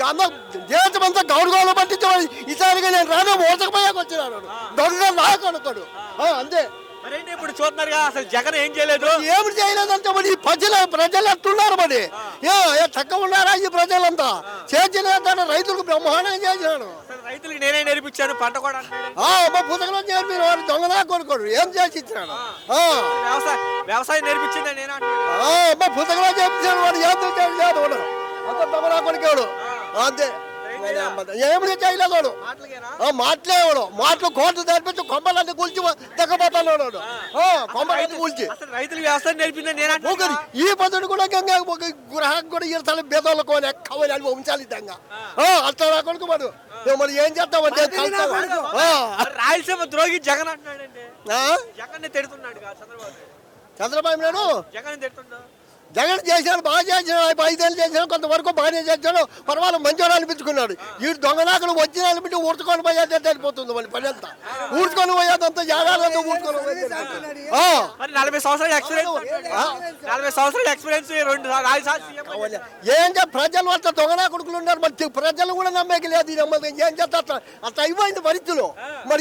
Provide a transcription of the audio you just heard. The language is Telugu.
అంతా దేశమంతా గౌరవాలు పట్టించమని ఈసారిగా నేను రాను మోసకపోయాక వచ్చినాడు దొంగ నాకు అనుకోడు అంతే. మరేంటి ఇప్పుడు చూస్తున్నారుగా అసలు జగన్ ఏం చేయలేదు? ఏమి చేయలేదంటే మరి ఈ ప్రజలు ఎట్టున్నారు మరి చక్కగా ఉన్నారా ఈ ప్రజలంతా చేసిన రైతులకు బ్రహ్మాండంగా చేసినాడు. రైతులకు నేనే నేర్పించాను పంట కూడా పుస్తకంలో నేర్పిన వాడు దొంగలా కొనుక్కోడు ఏం చేసి ఇచ్చినాడు. వ్యవసాయం నేర్పించింది నేనే పుస్తకంలో చేపించాడు వాడు ఏం చేయలేదు వాడు అంత దొంగలా కొనుక్కాడు అంతే. ఏమి చేయలేదు వాడు మాట్లాడేవాడు మాటలు కోట్లు తెప్పించి కొమ్మలన్నీ కూల్చి తగ్గపోతాడు కొమ్మలన్నీ కూల్చి. రైతులకు వ్యవసాయం నేర్పింది నేనే ఈ పద్ధతి కూడా గృహానికి కూడా ఈసారి బేదోళ్ళకు ఎక్కవని అని వంచాలి విధంగా అట్లా కొనుక్కు మరి ఏం చేస్తామంటే రాయలసీమ ద్రోగి జగన్ అంటున్నాడండి. జగన్ తిడుతున్నాడు చంద్రబాబు నాయుడు జగన్ తిడుతున్నాడు. జగన్ చేశాడు బాగా చేసినాడు 5 ఏళ్ళు చేశాడు కొంతవరకు బాగానే చేశాడు పర్వాలేదు మంచిగా అనిపించుకున్నాడు. ఈ దొంగనాకులు వచ్చిన అనిపించి ఊడ్చుకొని పోయేది వెళ్ళిపోతుంది మళ్ళీ పని అంతా ఊడ్చుకొని పోయేదంతా జాగాలంతా ఊడ్చుకొని పోయేది. 40 సంవత్సరాల ఎక్స్పీరియన్స్ ఏం ప్రజలు అంతా దొంగనా కొడుకులు ఉన్నారు మరి ప్రజలు కూడా నమ్మకం లేదు ఏం చేస్తా అట్లా అయిపోయింది పరిస్థితులు మరి